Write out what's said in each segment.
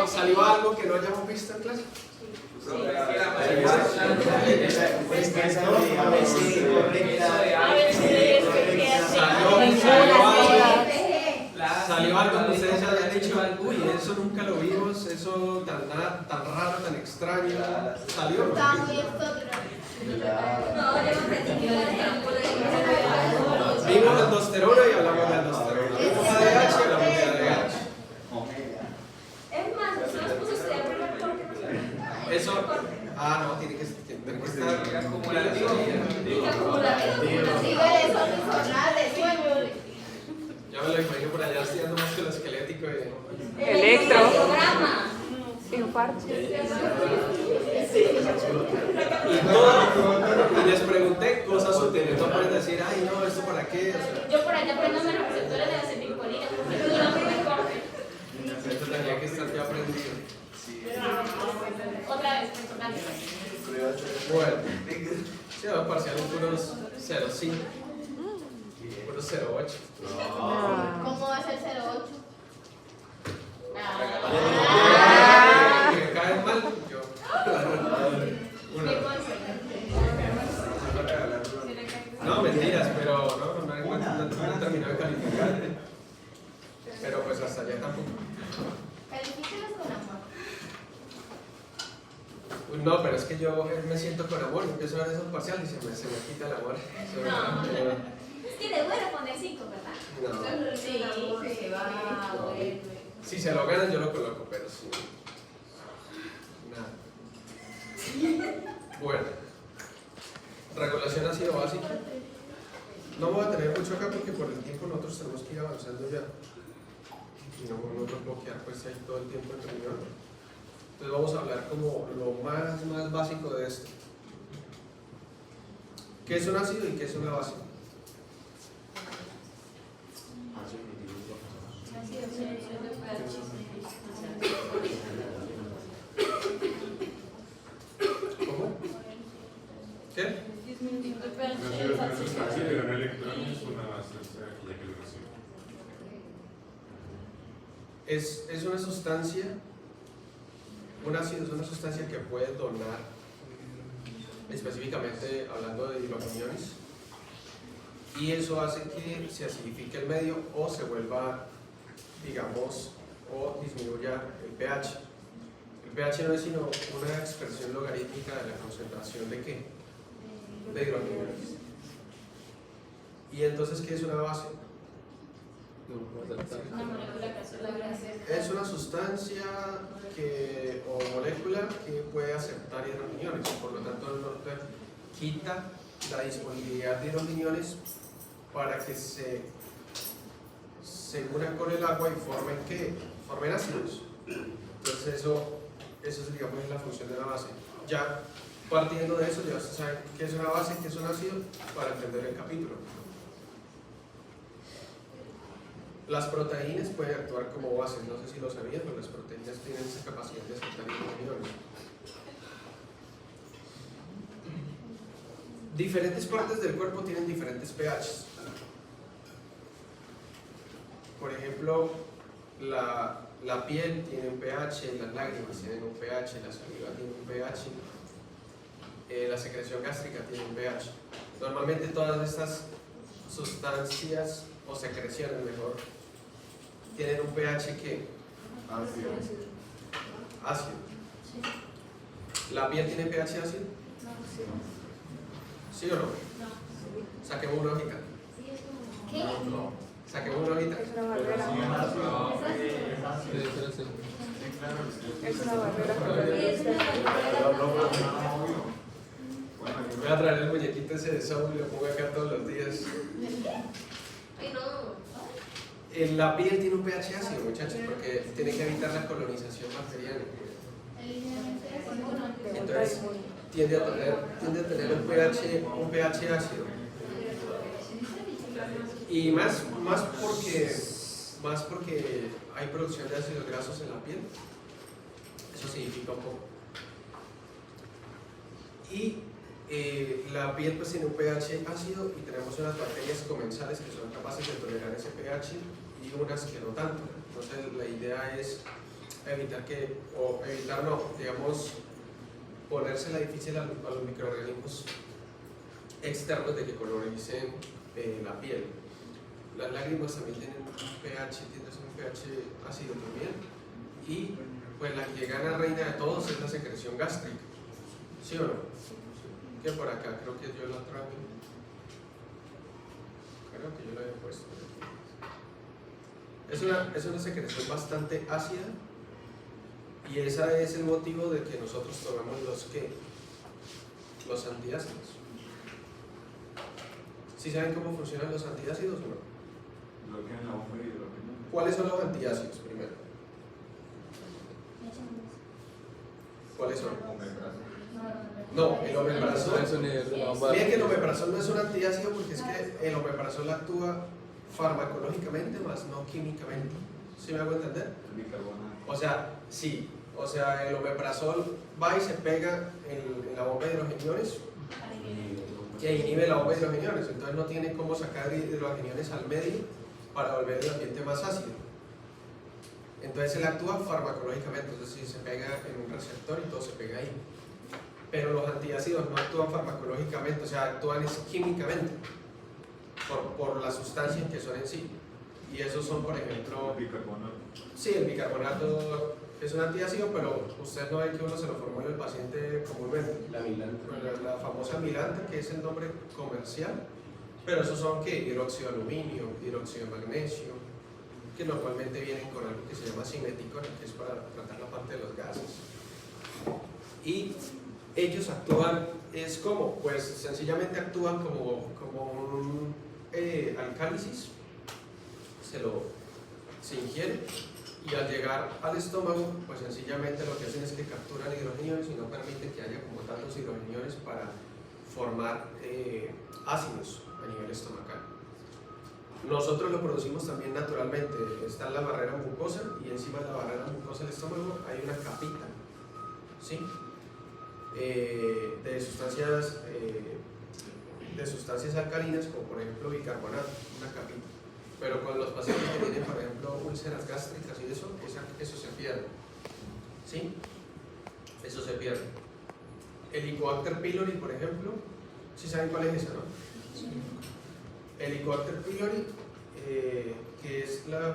¿Salió algo que no hayamos visto en clase? Salió algo que ustedes ya habían dicho, uy, eso nunca lo vimos, eso tan raro, tan extraño. ¿Salió? Vimos la aldosterona y hablamos de aldosterona. Vimos ADH y hablamos de ADH. Es más, eso nos puso a estudiar primero porque Eso, no, tiene que estar acumulativo. Yo me lo imagino por allá estudiando musculoesquelético y... Electro. Infarto. Y les pregunté cosas útiles, no pueden decir, ay no, ¿esto para qué? O sea, yo por allá aprendo los receptores de acetilcolina, porque es una primer corte. esto tenía que estar ya aprendido. Otra vez, personaje. Bueno, si los parciales puros 0,5, puros 0,8. ¿Cómo va a ser 08? Que caen mal, yo. ¿Qué cosa? No, mentiras, pero no he terminado de calificar. Pero pues hasta allá tampoco. Califícalos con amor. No, pero es que yo me siento con amor, empiezo a ver esos parciales y se me quita el amor. No. Es que le voy a poner 5, ¿verdad? No. Sí, se va, vuelve. Si se lo ganan yo lo coloco, pero si nada. Bueno, regulación ácido básico. No voy a tener mucho acá porque por el tiempo nosotros tenemos que ir avanzando ya. Y no bloquear pues ahí todo el tiempo en reunión. Entonces vamos a hablar como lo más básico de esto. ¿Qué es un ácido y qué es una base? ¿Cómo? ¿Qué? Una sustancia de gran electrón es una base, o sea, ya que lo recibe. Es una sustancia, un ácido es una sustancia que puede donar, específicamente hablando de hidrogeniones, y eso hace que se acidifique el medio o se vuelva, digamos, o disminuya el pH. El pH no es sino una expresión logarítmica de la concentración de ¿qué? De hidrogeniones. ¿Y entonces qué es una base? Una molécula casual. Es una sustancia o molécula que puede aceptar hidrogeniones, por lo tanto quita la disponibilidad de hidrogeniones para que se unan con el agua y formen ácidos. Entonces eso digamos es la función de la base. Ya partiendo de eso ya se sabe qué es una base y qué es un ácido para entender el capítulo. Las proteínas pueden actuar como bases, no sé si lo sabían, pero las proteínas tienen esa capacidad de aceptar hidrogeniones. Diferentes partes del cuerpo tienen diferentes pHs. Por ejemplo, la piel tiene un pH, las lágrimas tienen un pH, la saliva tiene un pH, la secreción gástrica tiene un pH. Normalmente todas estas sustancias o secreciones mejor tienen un pH que ácido. ¿La piel tiene pH ácido? ¿Sí o no? Saquemos una hojita. ¿Qué? Saquemos una hojita. Es una barrera. Es una barrera. Voy a traer el muñequito ese de Saúl y lo pongo acá todos los días. Ay, no. La piel tiene un pH ácido, muchachos, porque tiene que evitar la colonización bacteriana. Entonces, tiende a tener un pH ácido. Y más porque hay producción de ácidos grasos en la piel. Eso significa un poco. Y la piel pues tiene un pH ácido y tenemos unas bacterias comensales que son capaces de tolerar ese pH y unas que no tanto. Entonces la idea es digamos, ponérsela difícil a los microorganismos externos de que coloricen la piel. Las lágrimas también tienen un pH, un pH ácido también, y pues la que gana reina de todos es la secreción gástrica, ¿sí o no? Que por acá creo que yo la traje, creo que yo la había puesto. Es una secreción bastante ácida, y ese es el motivo de que nosotros tomemos los antiácidos. ¿Sí saben cómo funcionan los antiácidos o no? Bloquean la bomba y bloquean. ¿Cuáles son los antiácidos primero? ¿Cuáles son? No, el omeprazol. Miren que el omeprazol no es un antiácido porque es que el omeprazol actúa farmacológicamente más no químicamente. ¿Sí me hago entender? El bicarbonato. O sea, sí. O sea, el omeprazol va y se pega en la bomba de hidrogeniones que inhibe la bomba de hidrogeniones. Entonces no tiene cómo sacar hidrogeniones al medio para volver el ambiente más ácido. Entonces él actúa farmacológicamente, es decir, se pega en un receptor y todo se pega ahí. Pero los antiácidos no actúan farmacológicamente, o sea, actúan químicamente por las sustancias que son en sí. Y esos son, por ejemplo, Bicarbonato. sí, el bicarbonato es un antiácido, pero usted no ve que uno se lo formula el paciente comúnmente. La milanta. La famosa milanta, que es el nombre comercial, pero esos son que hidróxido de aluminio, hidróxido de magnesio, que normalmente vienen con algo que se llama cimeticona, que es para tratar la parte de los gases. Y ellos actúan, pues sencillamente actúan como un alcálisis, se ingiere, y al llegar al estómago, pues sencillamente lo que hacen es que capturan hidrogeniones y no permiten que haya como tantos hidrogeniones para formar ácidos a nivel estomacal. Nosotros lo producimos también naturalmente, está en la barrera mucosa, y encima de la barrera mucosa del estómago hay una capita, ¿sí? De sustancias alcalinas, como por ejemplo bicarbonato, una capita. Pero con los pacientes que tienen, por ejemplo, úlceras gástricas y eso se pierde, ¿sí? Eso se pierde. El Helicobacter pylori, por ejemplo, ¿sí saben cuál es esa, no? El Helicobacter pylori, que es la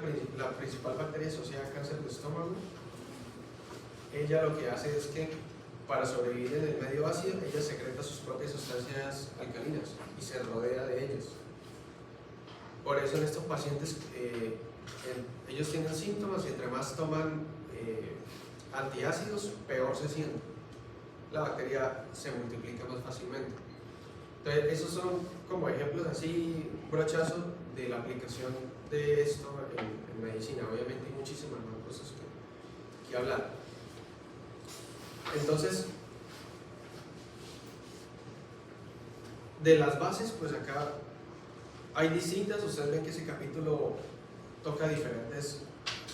principal bacteria asociada al cáncer de estómago, ella lo que hace es que para sobrevivir en el medio ácido, ella secreta sus propias sustancias alcalinas y se rodea de ellas. Por eso en estos pacientes, ellos tienen síntomas y entre más toman antiácidos, peor se sienten. La bacteria se multiplica más fácilmente. Entonces, esos son como ejemplos así, un brochazo de la aplicación de esto en medicina. Obviamente hay muchísimas más cosas que hablar. Entonces, de las bases, pues acá hay distintas. Ustedes ven que ese capítulo toca diferentes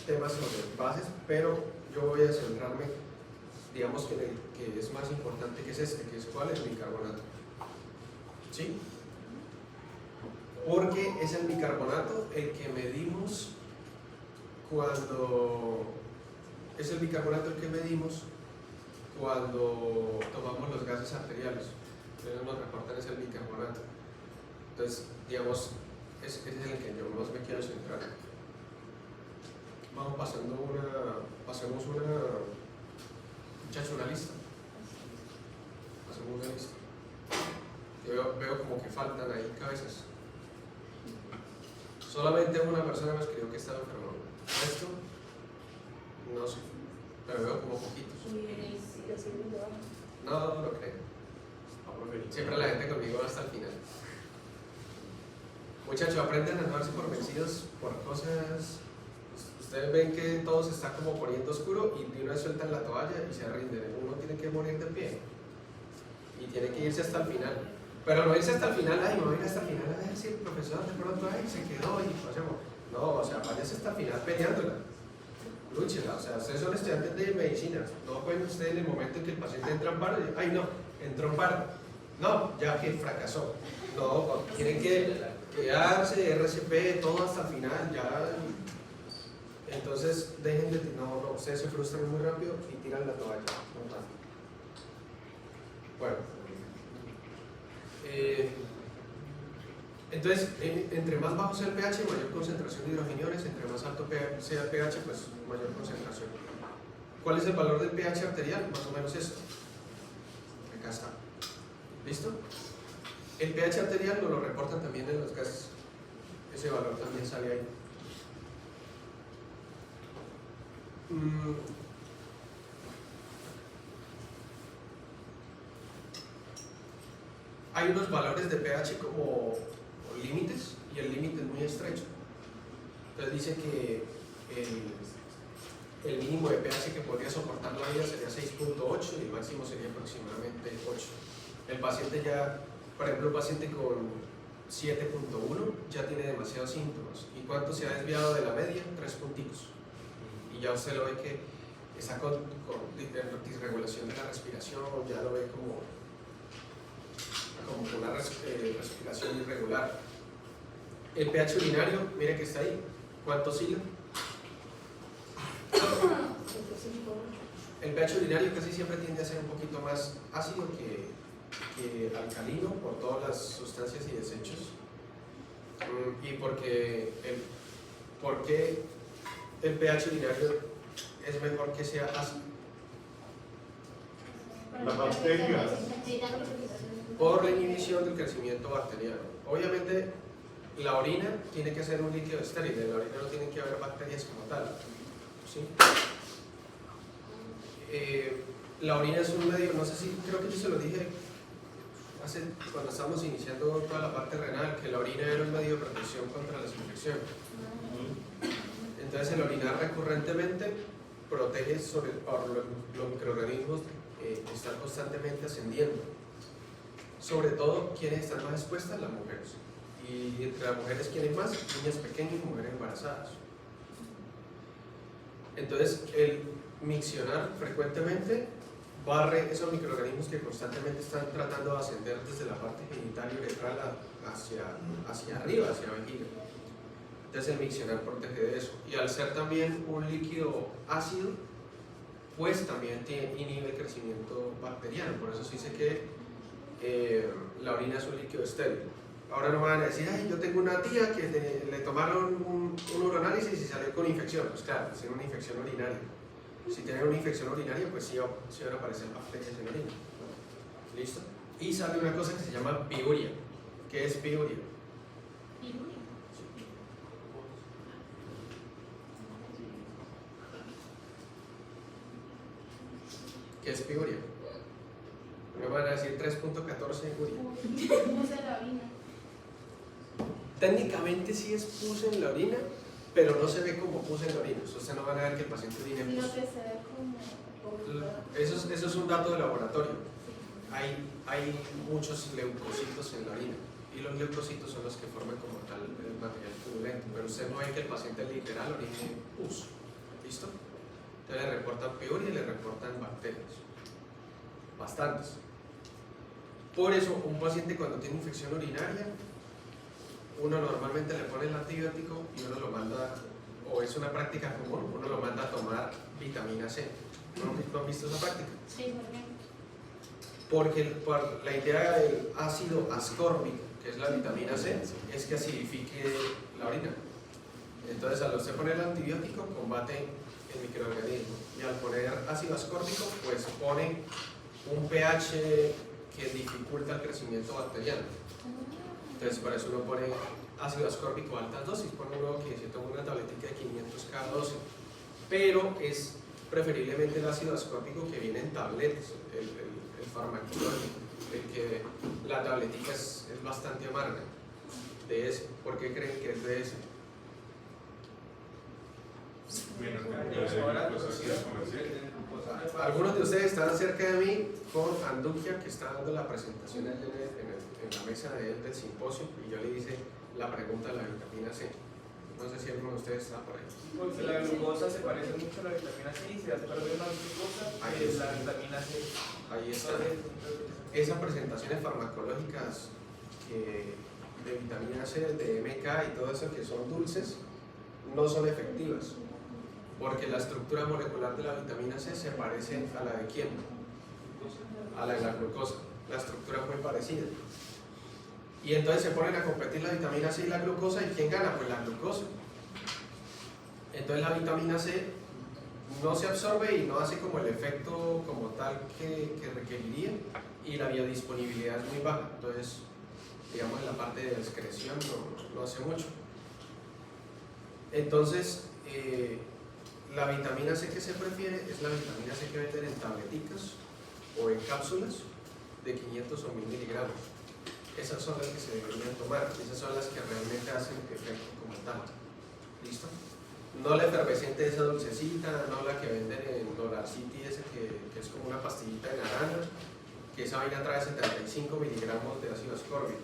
temas sobre bases, pero yo voy a centrarme, digamos que es más importante, que es que es cuál es el bicarbonato. ¿Sí? Porque es el bicarbonato el que medimos cuando tomamos los gases arteriales. Ellos nos reportan es el bicarbonato. Entonces, digamos, ese es el que yo más me quiero centrar. Vamos pasemos una lista. Pasemos una lista. Yo veo como que faltan ahí cabezas. Solamente una persona me escribió que estaba enfermo. Esto, no sé, pero veo como poquitos. No lo creo. Siempre la gente conmigo va hasta el final. Muchachos, aprendan a no darse por vencidos por cosas. Ustedes ven que todo se está como poniendo oscuro y de una vez sueltan la toalla y se rinden. Uno tiene que morir de pie y tiene que irse hasta el final. Pero no irse hasta el final, ay, me voy a ir hasta el final a ver si el profesor de pronto se quedó y pasemos. No, o sea, váyase hasta el final peleándola. Lúchela, o sea, ustedes son estudiantes de medicina. No pueden ustedes en el momento en que el paciente entra en paro y ay, no, entró en paro. No, ya que fracasó. No, tienen que quedarse, RCP, todo hasta el final, ya Entonces, dejen de, no, ustedes se frustran muy rápido y tiran la toalla muy rápido. Bueno, entonces, entre más bajo sea el pH, mayor concentración de hidrogeniones, entre más alto sea el pH, pues mayor concentración. ¿Cuál es el valor del pH arterial? Más o menos esto. Acá está. ¿Listo? El pH arterial nos lo reportan también en los gases. Ese valor también sale ahí. Hay unos valores de pH como límites y el límite es muy estrecho. Entonces dice que el mínimo de pH que podría soportar la vida sería 6.8 y el máximo sería aproximadamente 8. El paciente ya, por ejemplo, un paciente con 7.1 ya tiene demasiados síntomas. ¿Y cuánto se ha desviado de la media? 3 punticos. Y ya usted lo ve que está con disregulación de la respiración, ya lo ve como una respiración irregular. El pH urinario, mire que está ahí. ¿Cuánto oscila? El pH urinario casi siempre tiende a ser un poquito más ácido que alcalino por todas las sustancias y desechos. Y porque el pH urinario es mejor que sea ácido. Las bacterias. Por la inhibición del crecimiento bacteriano. Obviamente, la orina tiene que ser un líquido estéril, en la orina no tienen que haber bacterias como tal. ¿Sí? La orina es un medio, no sé si, creo que yo se lo dije cuando estábamos iniciando toda la parte renal, que la orina era un medio de protección contra las infecciones. Entonces, el orinar recurrentemente protege por los microorganismos que están constantemente ascendiendo. Sobre todo, ¿quiénes están más expuestas? Las mujeres. Y entre las mujeres, ¿quiénes más? Niñas pequeñas y mujeres embarazadas. Entonces, el miccionar frecuentemente barre esos microorganismos que constantemente están tratando de ascender desde la parte genital y uretral hacia arriba, hacia vejiga. Entonces, el miccionar protege de eso. Y al ser también un líquido ácido, pues también inhibe el crecimiento bacteriano. Por eso se dice que la orina es un líquido estéril. Ahora no me van a decir, ay, yo tengo una tía que le tomaron un uroanálisis y salió con infección. Pues claro, tiene una infección urinaria. Si tienen una infección urinaria, pues sí van a aparecer bacterias en la orina. ¿Listo? Y sale una cosa que se llama piuria. ¿Qué es piuria? ¿Qué es piuria? Me van a decir 3.14 uria. Técnicamente sí es pus en la orina, pero no se ve como pus en la orina. Ustedes no van a ver que el paciente orine pus. Eso es un dato de laboratorio. Hay muchos leucocitos en la orina y los leucocitos son los que forman como tal el material purulento, pero usted no ve que el paciente literal orine pus. ¿Listo? Entonces le reportan piuria y le reportan bacterias. Bastantes. Por eso, un paciente cuando tiene infección urinaria, uno normalmente le pone el antibiótico y uno lo manda, o es una práctica común, uno lo manda a tomar vitamina C. ¿No han visto esa práctica? Sí, ¿por qué? Porque por la idea del ácido ascórbico, que es la vitamina C, es que acidifique la orina. Entonces, al usted poner el antibiótico, combate el microorganismo. Y al poner ácido ascórbico, pues pone un pH que dificulta el crecimiento bacteriano. Entonces, para eso uno pone ácido ascórbico a altas dosis. Pone uno que se toma una tabletita de 500 cada dosis. Pero es preferiblemente el ácido ascórbico que viene en tabletas, el farmacológico, el que la tabletita es bastante amarga. De ese. ¿Por qué creen que es de ese? Algunos de ustedes están cerca de mí con Andukia, que está dando la presentación en la mesa del simposio, y yo le hice la pregunta de la vitamina C. No sé si alguno de ustedes está por ahí. Porque la glucosa se parece mucho a la vitamina C y se absorbe más glucosa que la vitamina C. Ahí está. Esas presentaciones farmacológicas de vitamina C, de MK y todo eso, que son dulces, no son efectivas. porque la estructura molecular de la vitamina C se parece a la de ¿quién? A la de la glucosa. La estructura es muy parecida. Y entonces se ponen a competir la vitamina C y la glucosa, ¿y quién gana? Pues la glucosa. Entonces la vitamina C no se absorbe y no hace como el efecto como tal que requeriría, y la biodisponibilidad es muy baja. Entonces, digamos, en la parte de excreción no hace mucho. Entonces, la vitamina C que se prefiere es la vitamina C que venden en tableticas o en cápsulas de 500 o 1000 miligramos. Esas son las que se deberían tomar, esas son las que realmente hacen efecto como tal. ¿Listo? No la efervescente, esa dulcecita, no la que venden en Dollar City, ese que es como una pastillita de naranja, que esa vaina trae 75 miligramos de ácido ascórbico.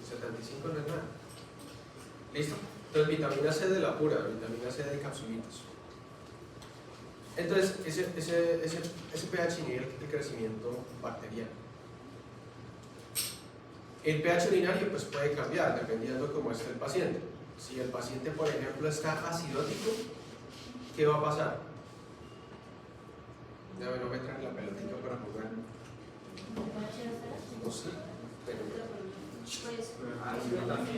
75 no es nada. ¿Listo? Entonces, vitamina C de la pura, vitamina C de capsulitas. Entonces, ese pH inhibe el crecimiento bacteriano. El pH urinario pues puede cambiar dependiendo cómo esté el paciente. Si el paciente, por ejemplo, está acidótico, ¿qué va a pasar? Ya no me traen la pelotita para jugar. No sé, pero... Pues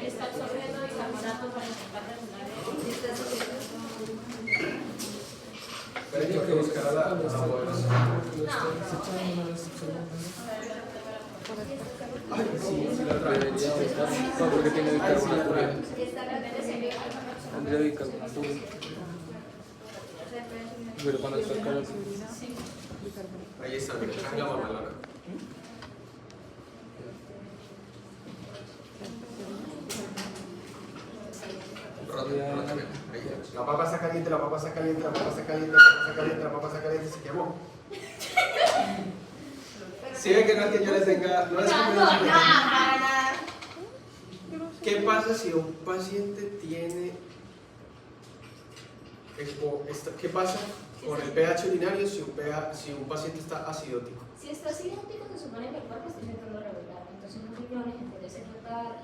está absorbiendo bicarbonato para intentar regular Pero hay que buscar a la moderación. Ay, sí, sí la traen. No, porque tiene bicarbonato. Tendría bicarbonato. Pero cuando está calor. Ahí está, mira, traen la mamalona. Rótame. La papa está caliente, la papa está caliente, la papa está caliente, la papa está caliente, la papa está caliente, se quemó. Si ven que no es que yo les tenga, no es que yo les tenga. ¿Qué pasa si un paciente tiene, qué pasa con el pH urinario si un paciente está acidótico? Si está acidótico, se supone que el cuerpo está intentando regular. Entonces, los riñones, en vez de secretar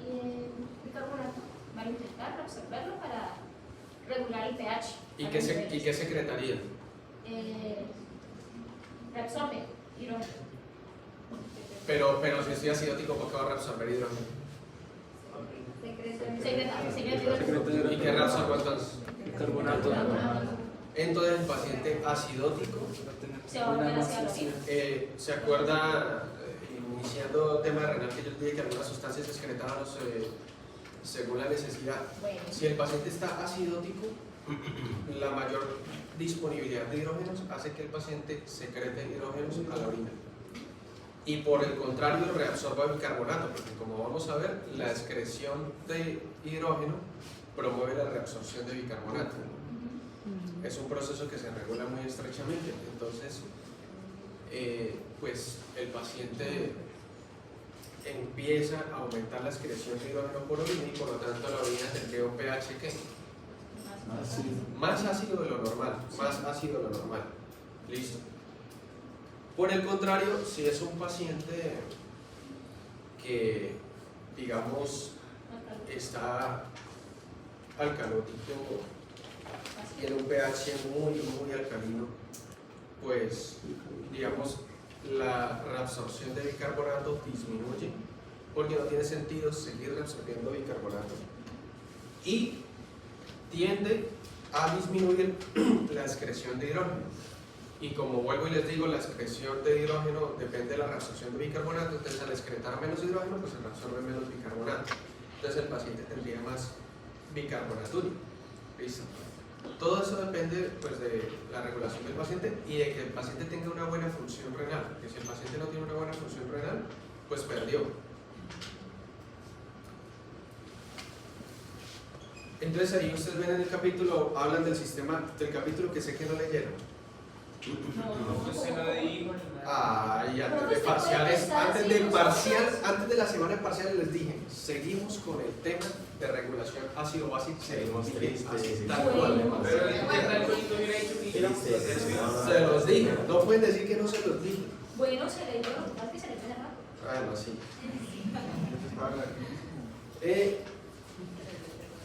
bicarbonato, van a intentar absorberlo para regular el pH. ¿Y qué secretaría? Reabsorbe hidrógeno. Pero si estoy acidótico, ¿por qué va a reabsorber hidrógeno? Secreta. ¿Y qué reabsorbe entonces? Bicarbonato. Entonces el paciente acidótico Se va a volver hacia la orina. ¿se acuerda, iniciando el tema de renal, que yo les dije que algunas sustancias excretaban según la necesidad? Bueno. Si el paciente está acidótico, la mayor disponibilidad de hidrógenos hace que el paciente secrete hidrógenos a la orina. Y por el contrario, reabsorba bicarbonato, porque como vamos a ver, la excreción de hidrógeno promueve la reabsorción de bicarbonato. Es un proceso que se regula muy estrechamente. Entonces, pues el paciente empieza a aumentar la excreción de hidrógeno por orina y por lo tanto la orina tendría un pH ¿qué? Más ácido de lo normal, más ácido de lo normal. Listo. Por el contrario, si es un paciente que, digamos, está alcalótico, tiene un pH muy alcalino, pues, digamos, la reabsorción de bicarbonato disminuye, porque no tiene sentido seguir reabsorbiendo bicarbonato, y tiende a disminuir la excreción de hidrógeno. Y como vuelvo y les digo, la excreción de hidrógeno depende de la reabsorción de bicarbonato, entonces al excretar menos hidrógeno, pues se reabsorbe menos bicarbonato. Entonces el paciente tendría más bicarbonaturia. ¿Listo? Todo eso depende pues, de la regulación del paciente y de que el paciente tenga una buena función renal, porque si el paciente no tiene una buena función renal, pues perdió. Entonces ahí ustedes ven en el capítulo, hablan del sistema, del capítulo que sé que no leyeron. No sé nada de hijo ni nada. Ay, antes de parciales, antes de la semana de parciales les dije, seguimos con el tema de regulación ácido-básico, seguimos así, tal cual. Pero ¿qué tal que hubiera dicho que hiciéramos eso? Se los dije, no pueden decir que no se los dije. Bueno, se le dio lo que pasa es que se le queda rápido. Bueno, sí.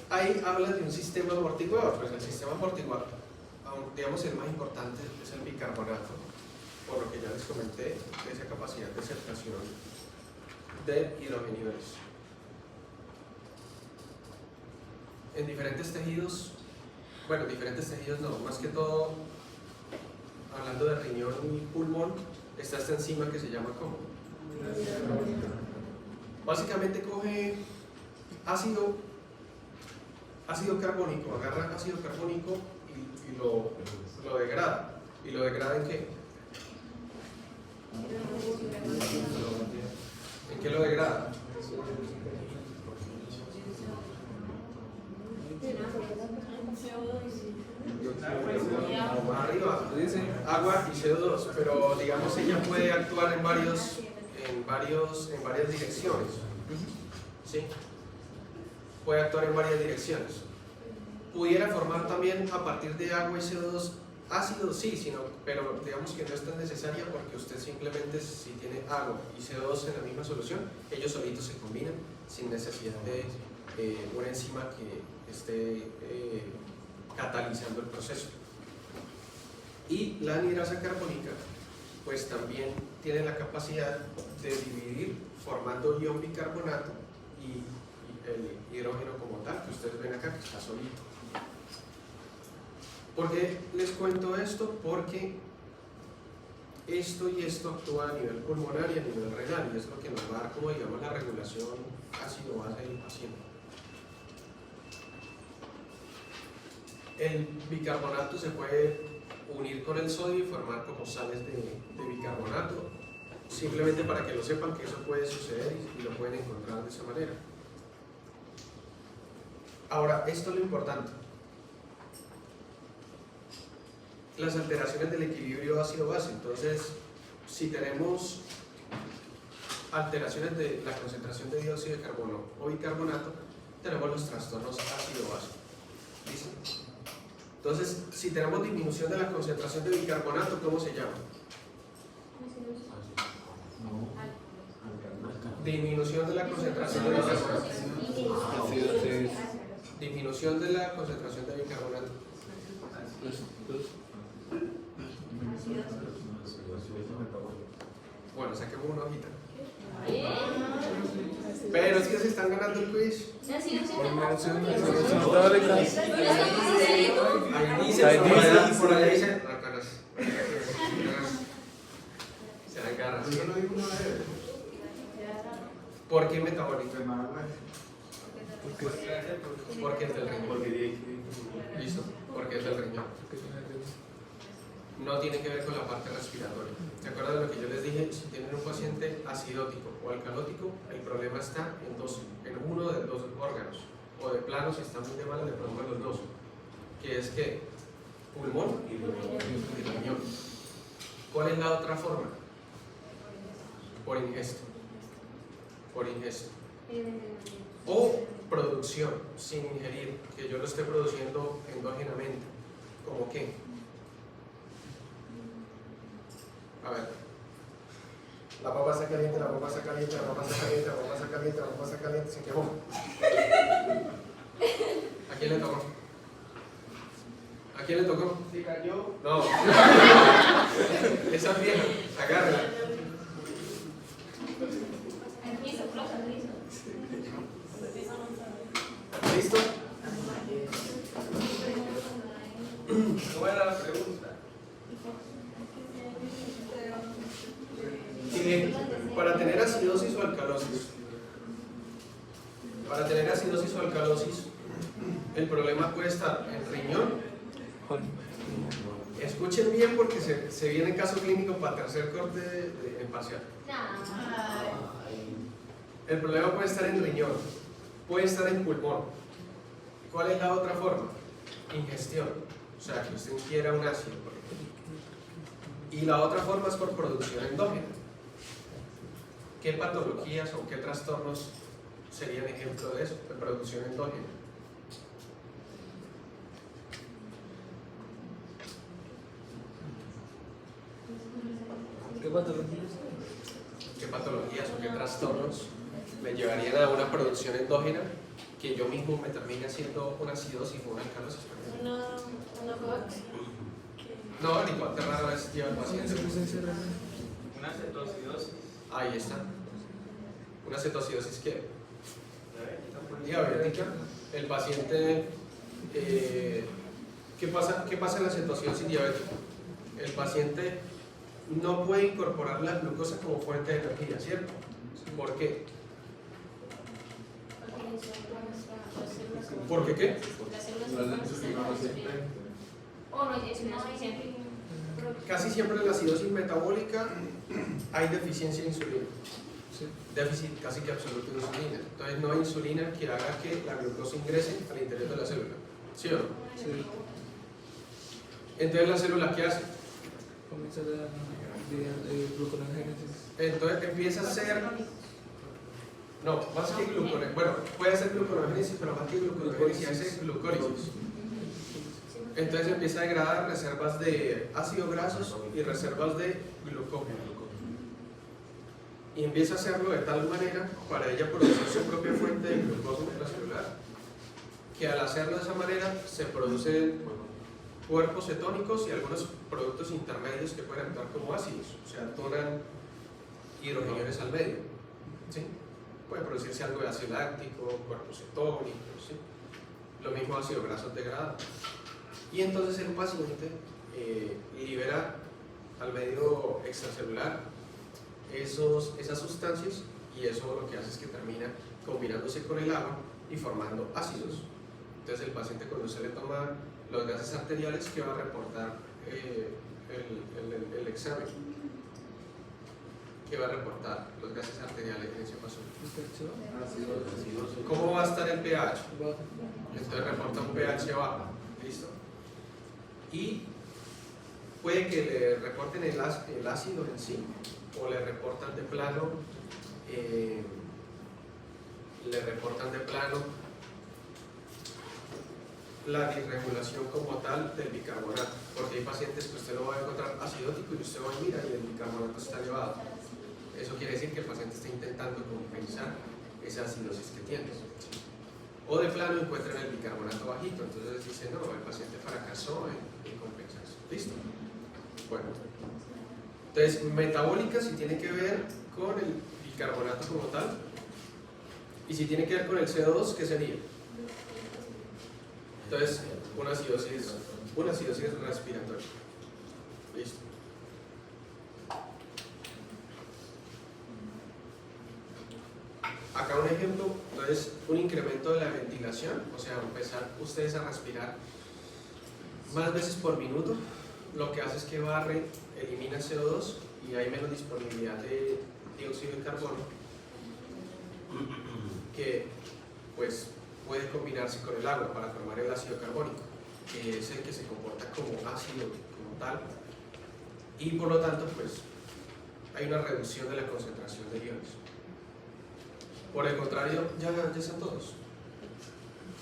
Ahí habla de un sistema amortiguador, pues el sistema amortiguador digamos el más importante es el bicarbonato, por lo que ya les comenté, de esa capacidad de separación de hidrogenios. En diferentes tejidos, bueno, diferentes tejidos no, más que todo, hablando de riñón y pulmón, está esta enzima que se llama ¿cómo? Básicamente coge ácido carbónico, agarra ácido carbónico y lo degrada. ¿Y lo degrada en qué? ¿En qué lo degrada? Arriba dice agua y CO2, pero digamos ella puede actuar en varias direcciones. ¿Sí? Puede actuar en varias direcciones. Pudiera formar también a partir de agua y CO2 ácido, sí, pero digamos que no es tan necesaria porque usted simplemente si tiene agua y CO2 en la misma solución, ellos solitos se combinan sin necesidad de una enzima que esté catalizando el proceso. Y la anhidrasa carbónica pues también tiene la capacidad de dividir formando ion bicarbonato y el hidrógeno como tal, que ustedes ven acá que está solito. ¿Por qué les cuento esto? Porque esto y esto actúa a nivel pulmonar y a nivel renal, y es lo que nos va a dar como digamos la regulación ácido-base del paciente. El bicarbonato se puede unir con el sodio y formar como sales de bicarbonato, simplemente para que lo sepan que eso puede suceder y lo pueden encontrar de esa manera. Ahora, esto es lo importante. Las alteraciones del equilibrio ácido-base. Entonces, si tenemos alteraciones de la concentración de dióxido de carbono o bicarbonato, tenemos los trastornos ácido-base. ¿Listo? Entonces, si tenemos disminución de la concentración de bicarbonato, ¿cómo se llama? Disminución de la concentración de bicarbonato. Disminución de la concentración de bicarbonato. Bueno, saquemos una hojita. Pero es que se están ganando el quiz. Ahí dice, por allá dice, se agarra. ¿Por qué metabólico? Porque es del riñón. ¿Listo? Porque es del riñón. No tiene que ver con la parte respiratoria. ¿Se acuerdan de lo que yo les dije? Si tienen un paciente acidótico o alcalótico, el problema está en uno de los órganos, o de plano, si está muy de mal, le pongo los dos, que es que pulmón y riñón. ¿Cuál es la otra forma? Por ingesto. Por ingesto. O producción, sin ingerir, que yo lo esté produciendo endógenamente. ¿Cómo qué? A ver, la papa está caliente, la papa está caliente, la papa está caliente, la papa está caliente, la papa está caliente, se quemó. ¿A quién le tocó? ¿A quién le tocó? ¿Se cayó? No. Esa es vieja, agárrala. ¿Listo? ¿Cómo era la pregunta? Para tener acidosis o alcalosis, el problema puede estar en riñón. Escuchen bien porque se viene caso clínico para tercer corte en parcial. El problema puede estar en riñón, puede estar en pulmón. ¿Cuál es la otra forma? Ingestión, o sea, que usted ingiera un ácido, por ejemplo. Y la otra forma es por producción endógena. ¿Qué patologías o qué trastornos serían ejemplo de eso, de producción endógena? ¿Qué patologías? ¿Qué patologías o qué trastornos me llevarían a una producción endógena que yo mismo me termine haciendo una acidosis o una alcalosis? Una No, el licuante rara vez lleva el paciente. Una cetocidosis. Ahí está. Una cetocidosis que diabética. El paciente, ¿qué pasa en la cetocidosis diabética? El paciente no puede incorporar la glucosa como fuente de energía, ¿cierto? ¿Por qué? ¿Por qué qué? Las células no necesitan insulina. O no hay insulina suficiente. Casi siempre en la acidosis metabólica hay deficiencia de insulina. Déficit casi que absoluto de insulina. Entonces no hay insulina que haga que la glucosa ingrese al interior de la célula. ¿Sí o no? Sí. Entonces la célula, ¿qué hace? Comienza la gluconeogénesis. Entonces empieza a ser... No, más que gluconeogénesis. Bueno, puede ser gluconeogénesis, pero más que gluconeogénesis hace glucólisis. Entonces empieza a degradar reservas de ácidos grasos y reservas de glucógeno. Y empieza a hacerlo de tal manera para ella producir su propia fuente de glucosa intracelular, que al hacerlo de esa manera se producen cuerpos cetónicos y algunos productos intermedios que pueden actuar como ácidos, o sea, donan hidrogeniones al medio. ¿Sí? Puede producirse algo de ácido láctico, cuerpos cetónicos, ¿sí? Lo mismo ácido grasos degradados. Y entonces el paciente libera al medio extracelular esas sustancias, y eso lo que hace es que termina combinándose con el agua y formando ácidos. Entonces el paciente, cuando se le toma los gases arteriales, que va a reportar el examen, que va a reportar los gases arteriales en ese paso. ¿Cómo va a estar el pH? Entonces reporta un pH bajo. Listo. Y puede que le reporten el ácido en sí, o le reportan de plano la disregulación como tal del bicarbonato, porque hay pacientes que usted lo va a encontrar acidótico y usted va a mirar y el bicarbonato está elevado. Eso quiere decir que el paciente está intentando compensar esa acidosis que tiene. O de plano encuentran el bicarbonato bajito, entonces dicen, no, el paciente fracasó en compensarse. ¿Listo? Bueno. Entonces, metabólica si tiene que ver con el bicarbonato como tal, y si tiene que ver con el CO2, ¿qué sería? Entonces, una acidosis respiratoria. Listo. Acá un ejemplo, entonces, un incremento de la ventilación, o sea, empezar ustedes a respirar más veces por minuto, lo que hace es que barre, elimina CO2 y hay menos disponibilidad de dióxido de carbono, que pues puede combinarse con el agua para formar el ácido carbónico, que es el que se comporta como ácido como tal, y por lo tanto pues hay una reducción de la concentración de iones. Por el contrario, ya están todos.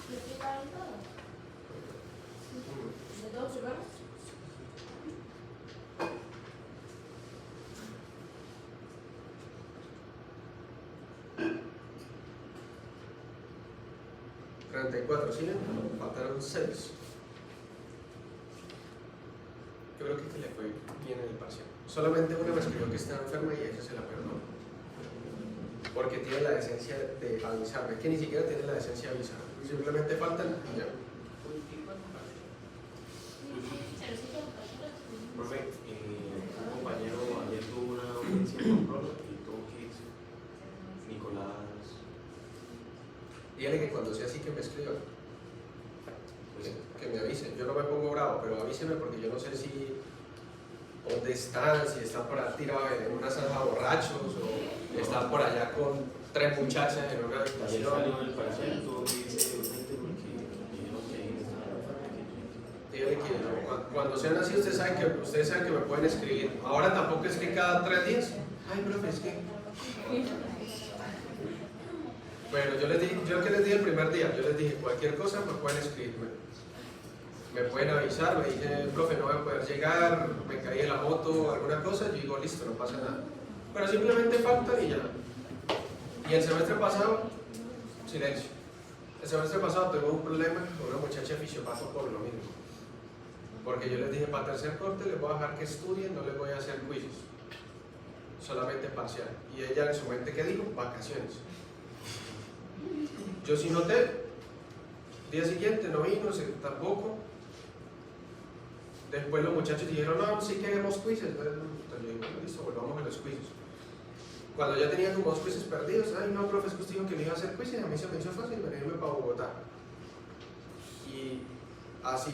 ¿Lo explicaron todo? ¿De todos supimos? ¿sí? Faltaron 6. Yo creo que le fue bien en el parcial. Solamente una me escribió que está enferma y esa se la perdonó. Porque tiene la decencia de avisarme, que ni siquiera tiene la decencia de avisarme. Simplemente faltan y ya. Profe, un compañero ayer tuvo una audiencia con Prolo y tuvo que irse. Nicolás. Dígale que cuando sea así que me escriba. Que me avisen. Yo no me pongo bravo, pero avíseme porque yo no sé si dónde están, si están por ahí tirados en una zanja borrachos o están por allá con 3 muchachas en una Ayer habitación. salió del parcial, tuvo que irse urgente porque dijeron que ahí estaba. Dígale que cuando sean así, ustedes saben que me pueden escribir. Ahora tampoco es que cada 3 días. Ay, profe, es que. Bueno, yo que les dije el primer día, yo les dije cualquier cosa me pueden escribir. Me pueden avisar, me dije, profe, no voy a poder llegar, me caí en la moto, alguna cosa, yo digo, listo, no pasa nada. Pero simplemente faltan y ya. Y el semestre pasado, silencio. El semestre pasado tuve un problema con una muchacha de fisiopato por lo mismo. Porque yo les dije, para tercer corte les voy a dejar que estudien, no les voy a hacer quizzes, solamente parcial. Y ella en su mente, ¿qué dijo? Vacaciones. Yo sí noté, día siguiente no vino, tampoco. Después los muchachos dijeron, no, sí queremos quizzes. Entonces yo dije, bueno, listo, volvamos a los quizzes. Cuando ya tenía como 2 quizzes perdidos, ay no, profe, es que usted dijo que no iba a hacer quizzes, a mí se me hizo fácil venirme para Bogotá. Y así.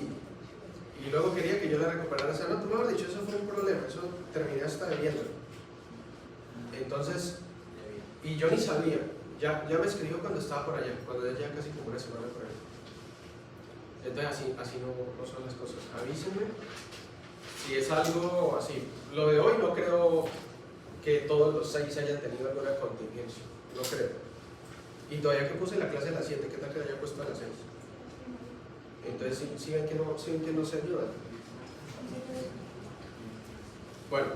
Y luego quería que yo le recuperara esa nota. Mejor dicho, eso fue un problema, eso terminé hasta debiendo. Entonces, y yo ni sabía, ya me escribió cuando estaba por allá, cuando ya casi como una semana por allá. Entonces así no son las cosas. Avísenme si es algo así. Lo de hoy no creo que todos los 6 hayan tenido alguna contingencia, no creo. Y todavía que puse la clase a las 7, ¿qué tal que la haya puesto a las 6? Entonces si ven que no se ayudan. Bueno,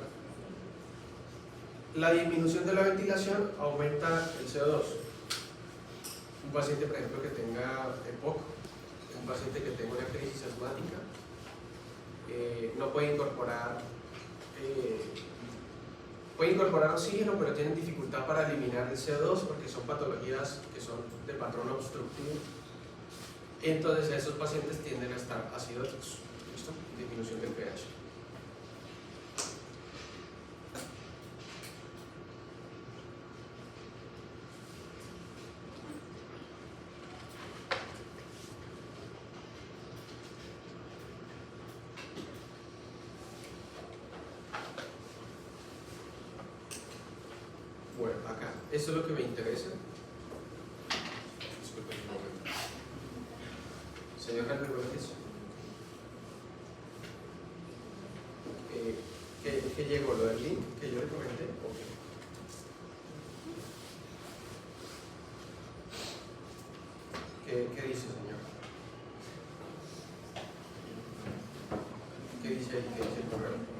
la disminución de la ventilación aumenta el CO2. Un paciente, por ejemplo, que tenga EPOC, un paciente que tenga una crisis asmática, no puede incorporar oxígeno, pero tienen dificultad para eliminar el CO2 porque son patologías que son de patrón obstructivo. Entonces esos pacientes tienden a estar acidóticos. ¿Listo? Disminución del pH. Bueno, acá, esto es lo que me interesa. Disculpen un momento. Señor Jaime Rodríguez, ¿qué llegó? ¿Lo del link que yo le comenté? Okay. ¿Qué dice, señor? ¿Qué dice ahí? ¿Qué dice el correo?